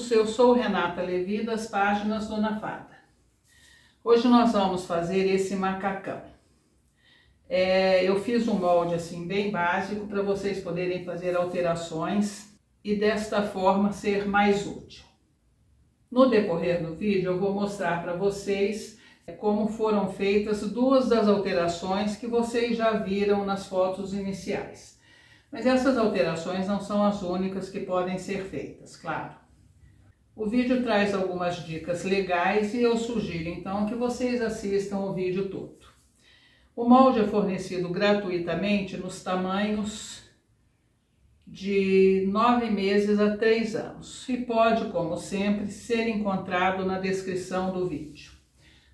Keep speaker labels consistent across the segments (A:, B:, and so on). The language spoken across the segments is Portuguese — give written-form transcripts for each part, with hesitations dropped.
A: todos, eu sou Renata Levi das páginas Dona Fada. Hoje nós vamos fazer esse macacão. Eu fiz um molde assim bem básico para vocês poderem fazer alterações e desta forma ser mais útil. No decorrer do vídeo eu vou mostrar para vocês como foram feitas duas das alterações que vocês já viram nas fotos iniciais. Mas essas alterações não são as únicas que podem ser feitas, claro. O vídeo traz algumas dicas legais e eu sugiro então que vocês assistam o vídeo todo. O molde é fornecido gratuitamente nos tamanhos de 9 meses a 3 anos e pode, como sempre, ser encontrado na descrição do vídeo.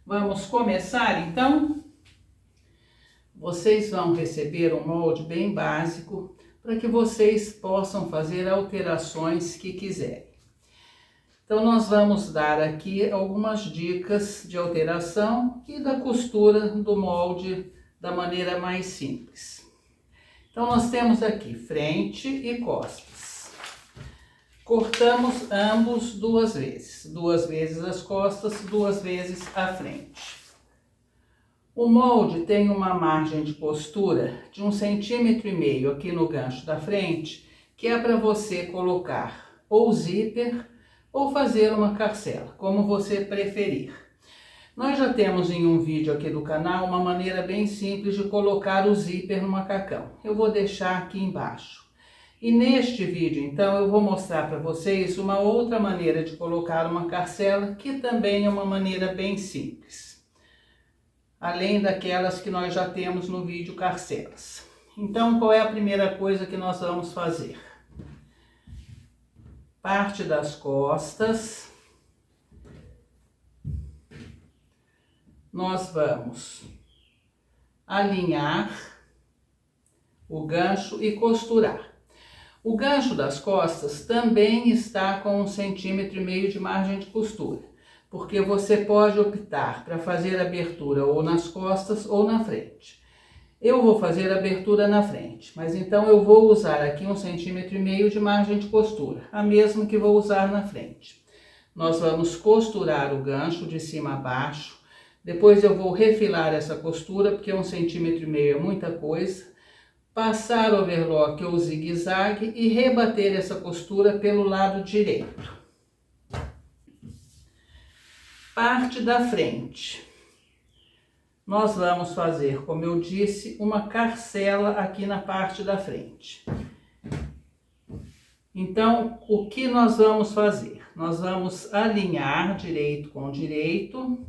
A: Vamos começar então? Vocês vão receber um molde bem básico para que vocês possam fazer alterações que quiserem. Então, nós vamos dar aqui algumas dicas de alteração e da costura do molde da maneira mais simples. Então, nós temos aqui frente e costas. Cortamos ambos 2 vezes. 2 vezes as costas, 2 vezes a frente. O molde tem uma margem de costura de 1,5 cm aqui no gancho da frente, que é para você colocar ou zíper ou fazer uma carcela, como você preferir. Nós já temos em um vídeo aqui do canal uma maneira bem simples de colocar o zíper no macacão. Eu vou deixar aqui embaixo. E neste vídeo, então, eu vou mostrar para vocês uma outra maneira de colocar uma carcela, que também é uma maneira bem simples. Além daquelas que nós já temos no vídeo carcelas. Então, qual é a primeira coisa que nós vamos fazer? Parte das costas. Nós vamos alinhar o gancho e costurar. O gancho das costas também está com 1,5 cm de margem de costura, porque você pode optar para fazer abertura ou nas costas ou na frente. Eu vou fazer abertura na frente, mas então eu vou usar aqui 1,5 cm de margem de costura, a mesma que vou usar na frente. Nós vamos costurar o gancho de cima a baixo, depois eu vou refilar essa costura, porque 1,5 cm é muita coisa, passar overlock ou zigue-zague e rebater essa costura pelo lado direito. Parte da frente. Nós vamos fazer, como eu disse, uma carcela aqui na parte da frente. Então, o que nós vamos fazer? Nós vamos alinhar direito com direito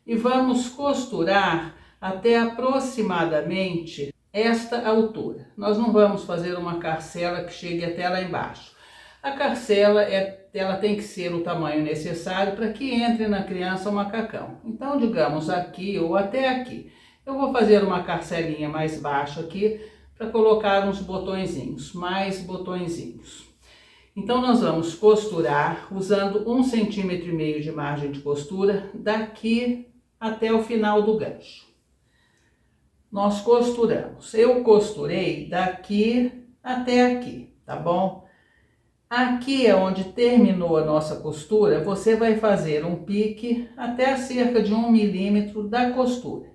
A: e vamos costurar até aproximadamente esta altura. Nós não vamos fazer uma carcela que chegue até lá embaixo. A carcela, ela tem que ser o tamanho necessário para que entre na criança o macacão. Então, digamos aqui ou até aqui. Eu vou fazer uma carcelinha mais baixa aqui para colocar uns botõezinhos, mais botõezinhos. Então, nós vamos costurar usando 1,5 cm de margem de costura daqui até o final do gancho. Nós costuramos. Eu costurei daqui até aqui, tá bom? Aqui é onde terminou a nossa costura, você vai fazer um pique até cerca de 1 milímetro da costura,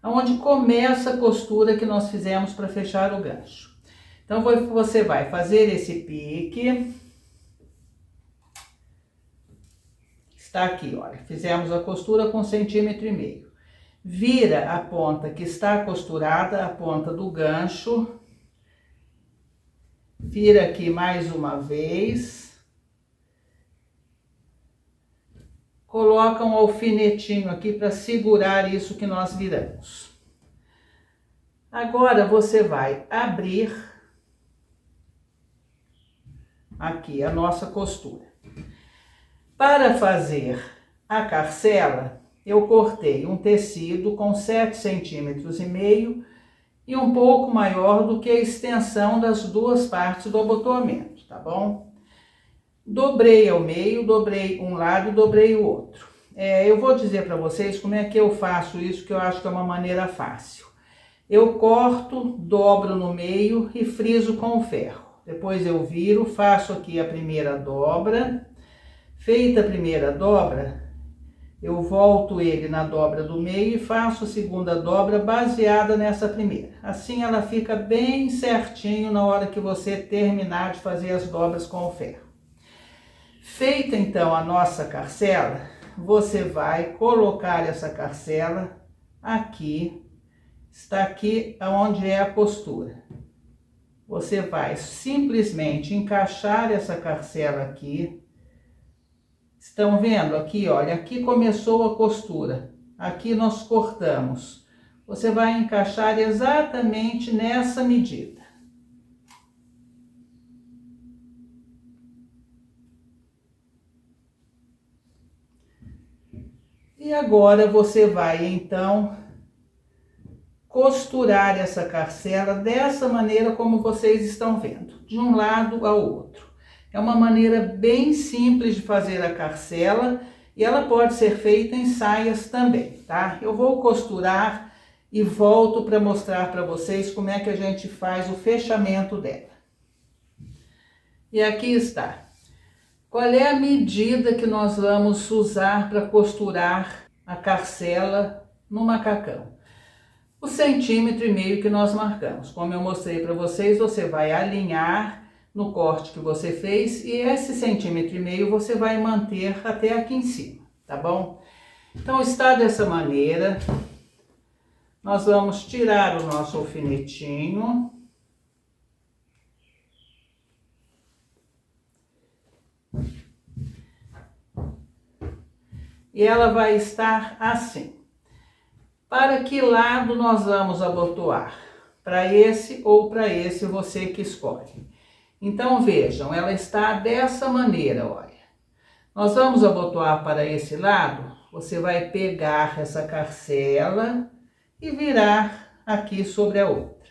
A: onde começa a costura que nós fizemos para fechar o gancho. Então, você vai fazer esse pique. Está aqui, olha, fizemos a costura com 1,5 cm. Vira a ponta que está costurada, a ponta do gancho. Vira aqui mais uma vez. Coloca um alfinetinho aqui para segurar isso que nós viramos. Agora, você vai abrir aqui a nossa costura. Para fazer a carcela, eu cortei um tecido com 7,5 cm e um pouco maior do que a extensão das duas partes do abotoamento, tá bom? Dobrei ao meio, dobrei um lado e dobrei o outro. Eu vou dizer para vocês como é que eu faço isso, que eu acho que é uma maneira fácil. Eu corto, dobro no meio e friso com o ferro. Depois eu viro, faço aqui a primeira dobra. Feita a primeira dobra, eu volto ele na dobra do meio e faço a segunda dobra baseada nessa primeira. Assim ela fica bem certinho na hora que você terminar de fazer as dobras com o ferro. Feita então a nossa carcela, você vai colocar essa carcela aqui, está aqui onde é a costura. Você vai simplesmente encaixar essa carcela aqui. Estão vendo aqui, olha, aqui começou a costura, aqui nós cortamos. Você vai encaixar exatamente nessa medida. E agora você vai, então, costurar essa carcela dessa maneira como vocês estão vendo, de um lado ao outro. É uma maneira bem simples de fazer a carcela e ela pode ser feita em saias também, tá? Eu vou costurar e volto para mostrar para vocês como é que a gente faz o fechamento dela. E aqui está. Qual é a medida que nós vamos usar para costurar a carcela no macacão? O 1,5 centímetros que nós marcamos. Como eu mostrei para vocês, você vai alinhar no corte que você fez e esse 1,5 centímetros você vai manter até aqui em cima, tá bom? Então está dessa maneira. Nós vamos tirar o nosso alfinetinho. E ela vai estar assim. Para que lado nós vamos abotoar? Para esse ou para esse, você que escolhe. Então vejam, ela está dessa maneira, olha. Nós vamos abotoar para esse lado, você vai pegar essa carcela e virar aqui sobre a outra.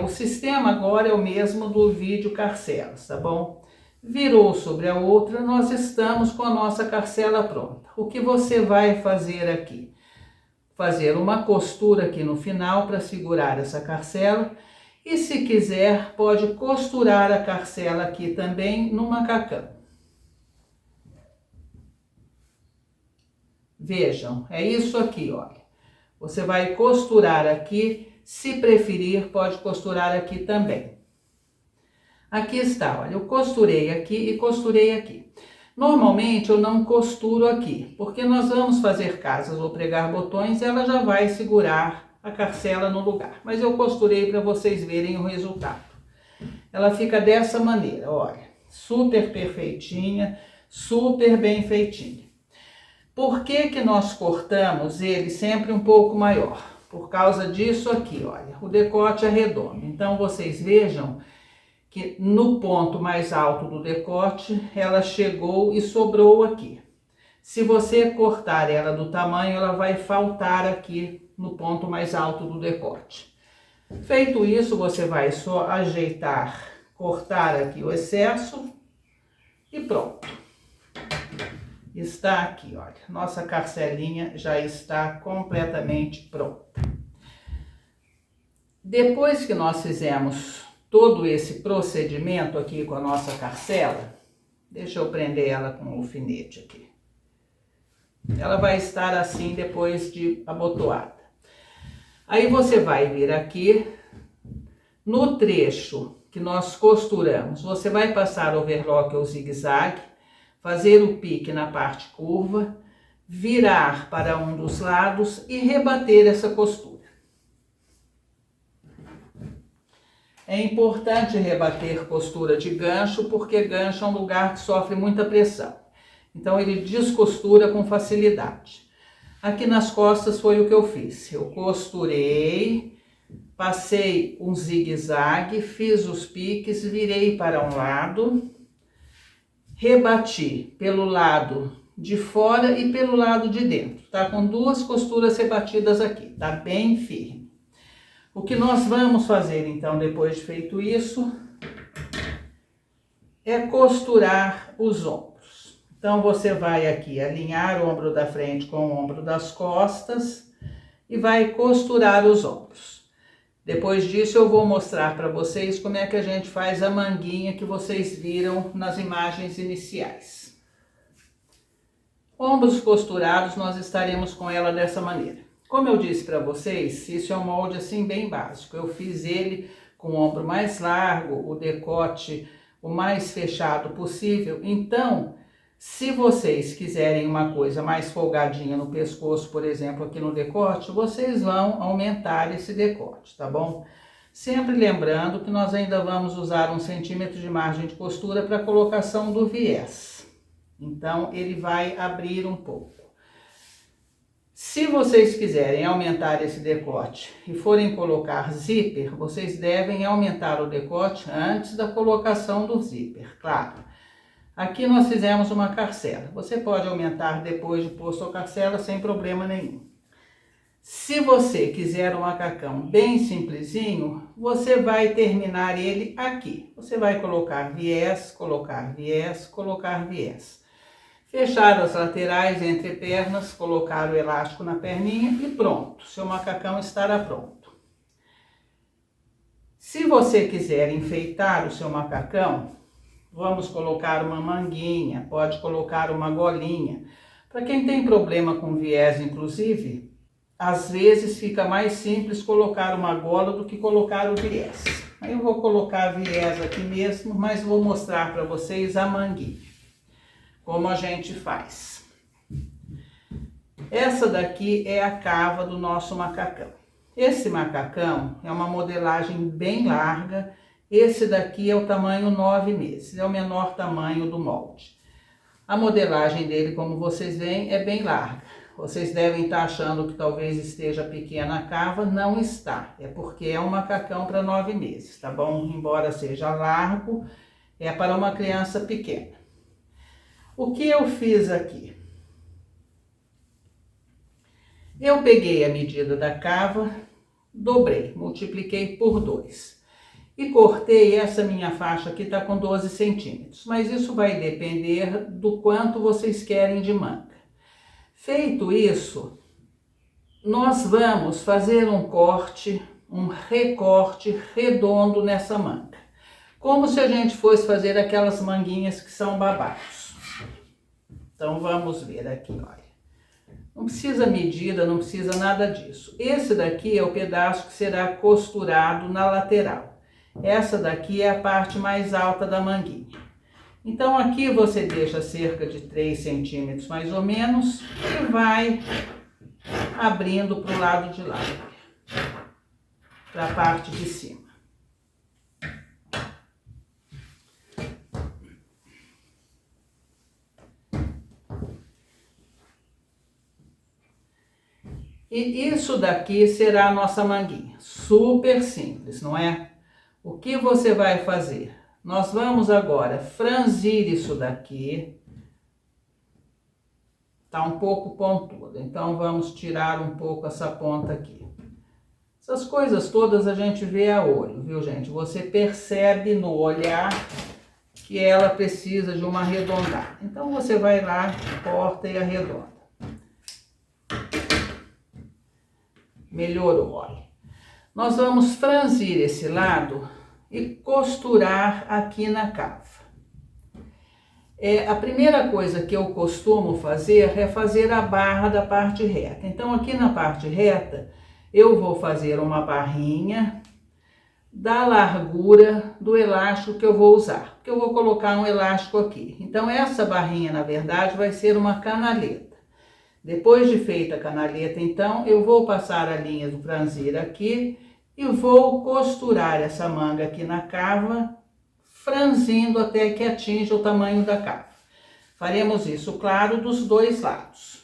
A: O sistema agora é o mesmo do vídeo carcelas, tá bom? Virou sobre a outra, nós estamos com a nossa carcela pronta. O que você vai fazer aqui? Fazer uma costura aqui no final para segurar essa carcela. E se quiser, pode costurar a carcela aqui também no macacão. Vejam, é isso aqui, olha. Você vai costurar aqui, se preferir, pode costurar aqui também. Aqui está, olha, eu costurei aqui e costurei aqui. Normalmente eu não costuro aqui, porque nós vamos fazer casas ou pregar botões e ela já vai segurar a carcela no lugar, mas eu costurei para vocês verem o resultado. Ela fica dessa maneira, olha, super perfeitinha, super bem feitinha. Por que que nós cortamos ele sempre um pouco maior? Por causa disso aqui, olha, o decote é redondo. Então vocês vejam que no ponto mais alto do decote, ela chegou e sobrou aqui. Se você cortar ela do tamanho, ela vai faltar aqui no ponto mais alto do decote. Feito isso, você vai só ajeitar, cortar aqui o excesso e pronto. Está aqui, olha, nossa carcelinha já está completamente pronta. Depois que nós fizemos todo esse procedimento aqui com a nossa carcela, deixa eu prender ela com o alfinete aqui. Ela vai estar assim depois de abotoada. Aí você vai vir aqui, no trecho que nós costuramos, você vai passar overlock ou zigue-zague, fazer o pique na parte curva, virar para um dos lados e rebater essa costura. É importante rebater costura de gancho, porque gancho é um lugar que sofre muita pressão. Então ele descostura com facilidade. Aqui nas costas foi o que eu fiz. Eu costurei, passei um zigue-zague, fiz os piques, virei para um lado, rebati pelo lado de fora e pelo lado de dentro. Tá com duas costuras rebatidas aqui, tá bem firme. O que nós vamos fazer então, depois de feito isso, é costurar os ombros. Então, você vai aqui alinhar o ombro da frente com o ombro das costas e vai costurar os ombros. Depois disso eu vou mostrar para vocês como é que a gente faz a manguinha que vocês viram nas imagens iniciais. Ombros costurados, nós estaremos com ela dessa maneira. Como eu disse para vocês, isso é um molde assim bem básico. Eu fiz ele com o ombro mais largo, o decote o mais fechado possível. Então, se vocês quiserem uma coisa mais folgadinha no pescoço, por exemplo, aqui no decote, vocês vão aumentar esse decote, tá bom? Sempre lembrando que nós ainda vamos usar 1 centímetro de margem de costura para a colocação do viés. Então, ele vai abrir um pouco. Se vocês quiserem aumentar esse decote e forem colocar zíper, vocês devem aumentar o decote antes da colocação do zíper, claro. Aqui nós fizemos uma carcela. Você pode aumentar depois de pôr sua carcela sem problema nenhum. Se você quiser um macacão bem simplesinho, você vai terminar ele aqui. Você vai colocar viés, colocar viés, colocar viés. Fechar as laterais entre pernas, colocar o elástico na perninha e pronto. Seu macacão estará pronto. Se você quiser enfeitar o seu macacão, vamos colocar uma manguinha, pode colocar uma golinha. Para quem tem problema com viés, inclusive, às vezes fica mais simples colocar uma gola do que colocar o viés. Aí eu vou colocar viés aqui mesmo, mas vou mostrar para vocês a manguinha, como a gente faz. Essa daqui é a cava do nosso macacão. Esse macacão é uma modelagem bem larga. Esse daqui é o tamanho 9 meses, é o menor tamanho do molde. A modelagem dele, como vocês veem, é bem larga. Vocês devem estar achando que talvez esteja pequena a cava, não está. É porque é um macacão para 9 meses, tá bom? Embora seja largo, é para uma criança pequena. O que eu fiz aqui? Eu peguei a medida da cava, dobrei, multipliquei por 2. E cortei essa minha faixa aqui, tá com 12 centímetros. Mas isso vai depender do quanto vocês querem de manga. Feito isso, nós vamos fazer um corte, um recorte redondo nessa manga. Como se a gente fosse fazer aquelas manguinhas que são babados. Então vamos ver aqui, olha. Não precisa medida, não precisa nada disso. Esse daqui é o pedaço que será costurado na lateral. Essa daqui é a parte mais alta da manguinha. Então aqui você deixa cerca de 3 centímetros mais ou menos e vai abrindo para o lado de lá, para a parte de cima. E isso daqui será a nossa manguinha. Super simples, não é? O que você vai fazer? Nós vamos agora franzir isso daqui. Tá um pouco pontudo, então vamos tirar um pouco essa ponta aqui. Essas coisas todas a gente vê a olho, viu, gente? Você percebe no olhar que ela precisa de uma arredondada. Então você vai lá, corta e arredonda. Melhorou, olha. Nós vamos franzir esse lado e costurar aqui na cava. A primeira coisa que eu costumo fazer é fazer a barra da parte reta. Então aqui na parte reta eu vou fazer uma barrinha da largura do elástico que eu vou usar, porque eu vou colocar um elástico aqui. Então essa barrinha, na verdade, vai ser uma canaleta. Depois de feita a canaleta, então, eu vou passar a linha do franzir aqui e vou costurar essa manga aqui na cava, franzindo até que atinja o tamanho da cava. Faremos isso, claro, dos dois lados.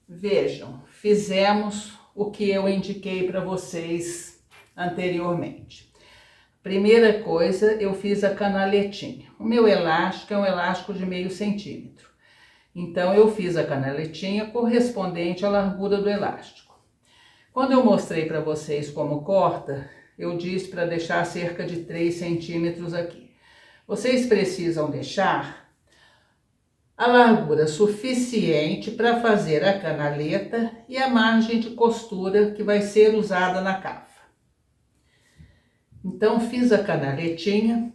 A: Vejam, fizemos o que eu indiquei para vocês anteriormente. Primeira coisa, eu fiz a canaletinha. O meu elástico é um elástico de 0,5 centímetro. Então, eu fiz a canaletinha correspondente à largura do elástico. Quando eu mostrei para vocês como corta, eu disse para deixar cerca de 3 centímetros aqui. Vocês precisam deixar a largura suficiente para fazer a canaleta e a margem de costura que vai ser usada na cava. Então, fiz a canaletinha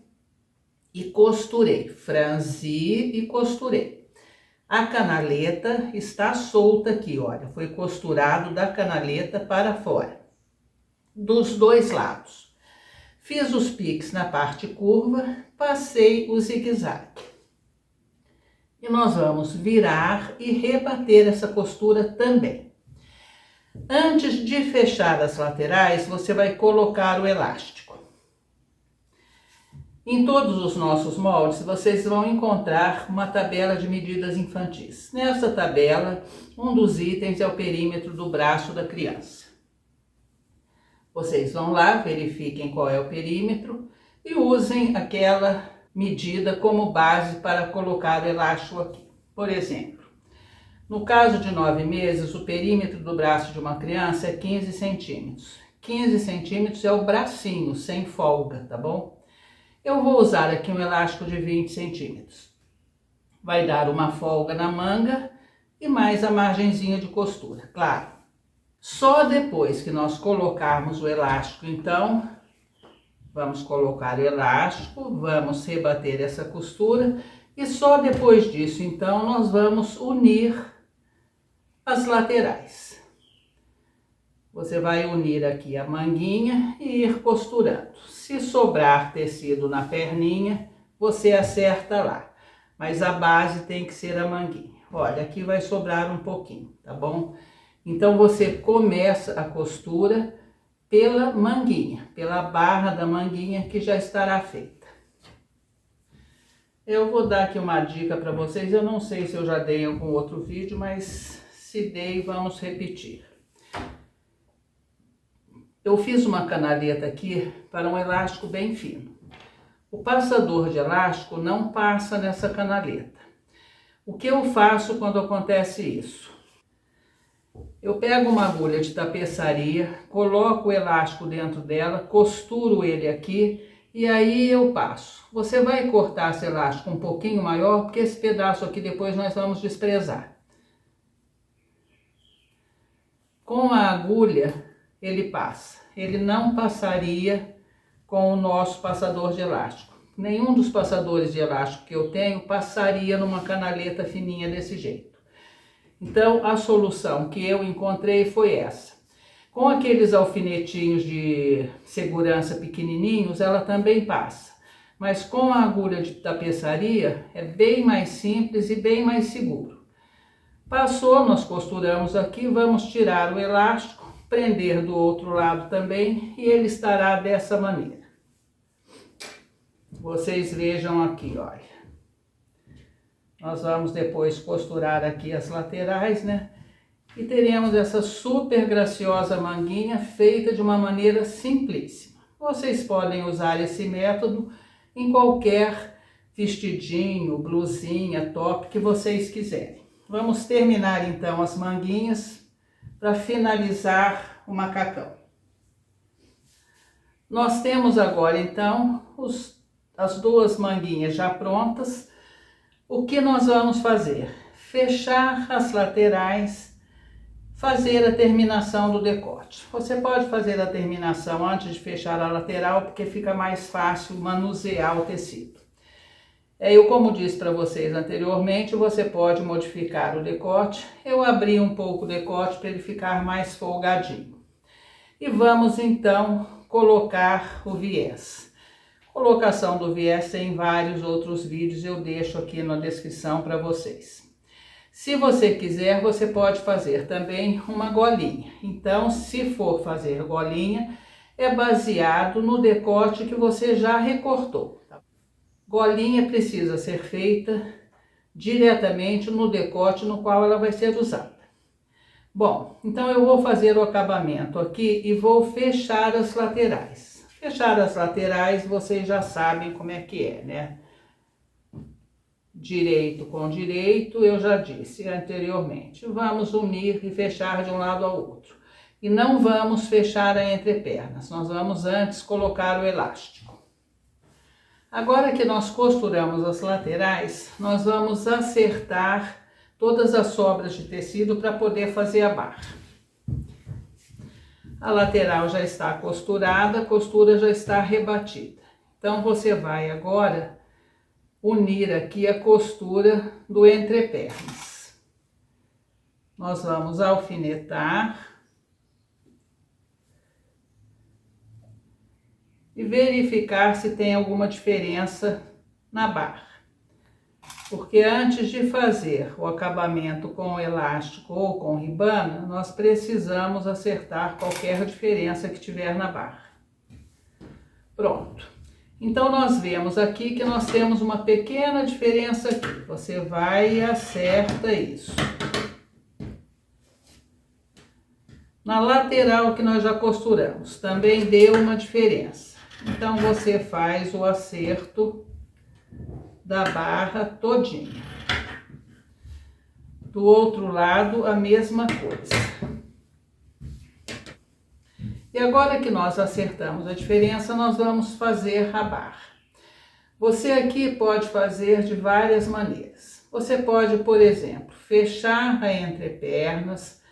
A: e costurei, franzi e costurei. A canaleta está solta aqui, olha, foi costurado da canaleta para fora, dos dois lados. Fiz os piques na parte curva, passei o zigue-zague. E nós vamos virar e rebater essa costura também. Antes de fechar as laterais, você vai colocar o elástico. Em todos os nossos moldes, vocês vão encontrar uma tabela de medidas infantis. Nessa tabela, um dos itens é o perímetro do braço da criança. Vocês vão lá, verifiquem qual é o perímetro e usem aquela medida como base para colocar o elástico aqui. Por exemplo, no caso de 9 meses, o perímetro do braço de uma criança é 15 centímetros. 15 centímetros é o bracinho, sem folga, tá bom? Eu vou usar aqui um elástico de 20 centímetros. Vai dar uma folga na manga e mais a margenzinha de costura, claro. Só depois que nós colocarmos o elástico, então, vamos colocar o elástico, vamos rebater essa costura e só depois disso, então, nós vamos unir as laterais. Você vai unir aqui a manguinha e ir costurando. Se sobrar tecido na perninha, você acerta lá, mas a base tem que ser a manguinha. Olha, aqui vai sobrar um pouquinho, tá bom? Então, você começa a costura pela manguinha, pela barra da manguinha que já estará feita. Eu vou dar aqui uma dica para vocês, eu não sei se eu já dei em algum outro vídeo, mas se dei, vamos repetir. Eu fiz uma canaleta aqui para um elástico bem fino. O passador de elástico não passa nessa canaleta. O que eu faço quando acontece isso? Eu pego uma agulha de tapeçaria, coloco o elástico dentro dela, costuro ele aqui e aí eu passo. Você vai cortar esse elástico um pouquinho maior, porque esse pedaço aqui depois nós vamos desprezar. Com a agulha ele passa. Ele não passaria com o nosso passador de elástico. Nenhum dos passadores de elástico que eu tenho passaria numa canaleta fininha desse jeito. Então, a solução que eu encontrei foi essa. Com aqueles alfinetinhos de segurança pequenininhos, ela também passa. Mas com a agulha de tapeçaria, é bem mais simples e bem mais seguro. Passou, nós costuramos aqui, vamos tirar o elástico, prender do outro lado também, e ele estará dessa maneira. Vocês vejam aqui, olha. Nós vamos depois costurar aqui as laterais, né? E teremos essa super graciosa manguinha feita de uma maneira simplíssima. Vocês podem usar esse método em qualquer vestidinho, blusinha, top que vocês quiserem. Vamos terminar então as manguinhas para finalizar o macacão. Nós temos agora então as duas manguinhas já prontas. O que nós vamos fazer? Fechar as laterais, fazer a terminação do decote. Você pode fazer a terminação antes de fechar a lateral, porque fica mais fácil manusear o tecido. Eu, como disse para vocês anteriormente, você pode modificar o decote. Eu abri um pouco o decote para ele ficar mais folgadinho. E vamos então colocar o viés. Colocação do viés tem vários outros vídeos, eu deixo aqui na descrição para vocês. Se você quiser, você pode fazer também uma golinha. Então, se for fazer golinha, é baseado no decote que você já recortou. Golinha precisa ser feita diretamente no decote no qual ela vai ser usada. Bom, então eu vou fazer o acabamento aqui e vou fechar as laterais. Fechar as laterais, vocês já sabem como é que é, né? Direito com direito, eu já disse anteriormente. Vamos unir e fechar de um lado ao outro. E não vamos fechar a entrepernas, nós vamos antes colocar o elástico. Agora que nós costuramos as laterais, nós vamos acertar todas as sobras de tecido para poder fazer a barra. A lateral já está costurada, a costura já está rebatida. Então, você vai agora unir aqui a costura do entrepernas. Nós vamos alfinetar e verificar se tem alguma diferença na barra. Porque antes de fazer o acabamento com elástico ou com ribana, nós precisamos acertar qualquer diferença que tiver na barra. Pronto. Então, nós vemos aqui que nós temos uma pequena diferença aqui. Você vai e acerta isso. Na lateral que nós já costuramos, também deu uma diferença. Então, você faz o acerto da barra todinha. Do outro lado, a mesma coisa. E agora que nós acertamos a diferença, nós vamos fazer a barra. Você aqui pode fazer de várias maneiras. Você pode, por exemplo, fechar a entrepernas,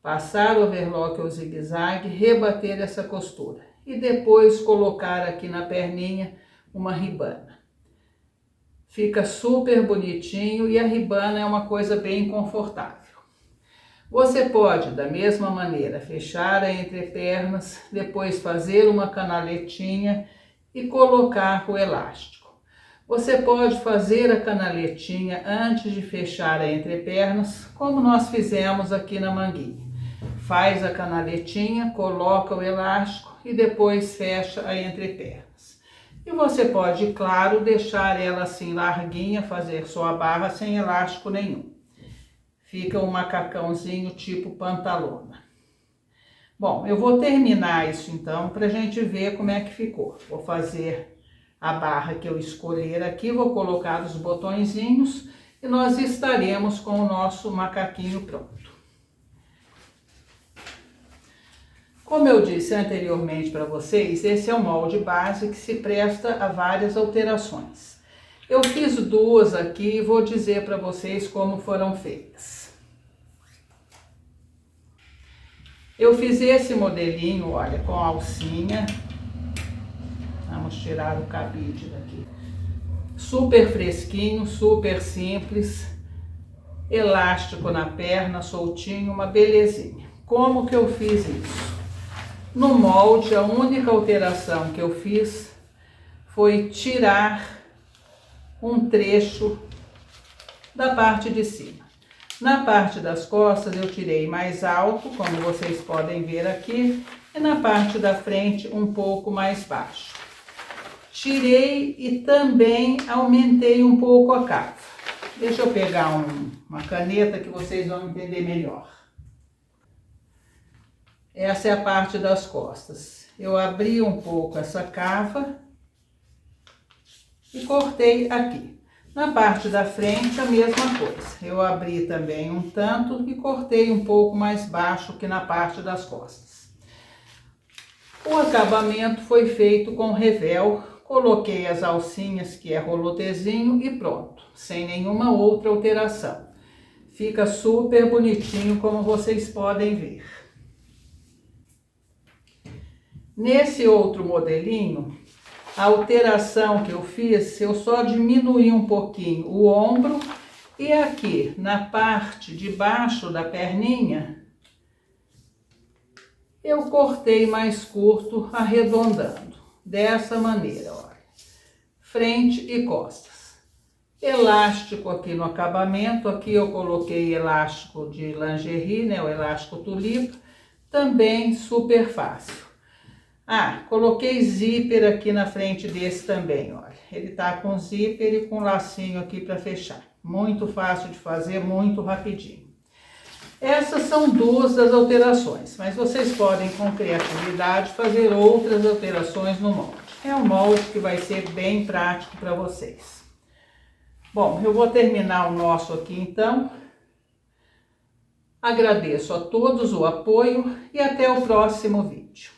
A: passar o overlock ou zigue-zague, rebater essa costura e depois colocar aqui na perninha uma ribana. Fica super bonitinho e a ribana é uma coisa bem confortável. Você pode, da mesma maneira, fechar a entrepernas, depois fazer uma canaletinha e colocar o elástico. Você pode fazer a canaletinha antes de fechar a entrepernas, como nós fizemos aqui na manguinha. Faz a canaletinha, coloca o elástico e depois fecha a entrepernas. E você pode, claro, deixar ela assim larguinha, fazer só a barra sem elástico nenhum. Fica um macacãozinho tipo pantalona. Bom, eu vou terminar isso então pra gente ver como é que ficou. Vou fazer a barra que eu escolher aqui, vou colocar os botõezinhos e nós estaremos com o nosso macaquinho pronto. Como eu disse anteriormente para vocês, esse é o molde base que se presta a várias alterações. Eu fiz duas aqui e vou dizer para vocês como foram feitas. Eu fiz esse modelinho, olha, com alcinha. Vamos tirar o cabide daqui. Super fresquinho, super simples. Elástico na perna, soltinho, uma belezinha. Como que eu fiz isso? No molde, a única alteração que eu fiz foi tirar um trecho da parte de cima. Na parte das costas eu tirei mais alto, como vocês podem ver aqui, e na parte da frente um pouco mais baixo. Tirei e também aumentei um pouco a cava. Deixa eu pegar uma caneta que vocês vão entender melhor. Essa é a parte das costas. Eu abri um pouco essa cava e cortei aqui. Na parte da frente, a mesma coisa. Eu abri também um tanto e cortei um pouco mais baixo que na parte das costas. O acabamento foi feito com revel. Coloquei as alcinhas, que é rolotezinho, e pronto. Sem nenhuma outra alteração. Fica super bonitinho, como vocês podem ver. Nesse outro modelinho, a alteração que eu fiz, eu só diminuí um pouquinho o ombro e aqui na parte de baixo da perninha, eu cortei mais curto, arredondando, dessa maneira, olha, frente e costas. Elástico aqui no acabamento, aqui eu coloquei elástico de lingerie, né, o elástico tulipa, também super fácil. Ah, coloquei zíper aqui na frente desse também, olha. Ele tá com zíper e com lacinho aqui para fechar. Muito fácil de fazer, muito rapidinho. Essas são duas das alterações, mas vocês podem, com criatividade, fazer outras alterações no molde. É um molde que vai ser bem prático para vocês. Bom, eu vou terminar o nosso aqui então. Agradeço a todos o apoio e até o próximo vídeo.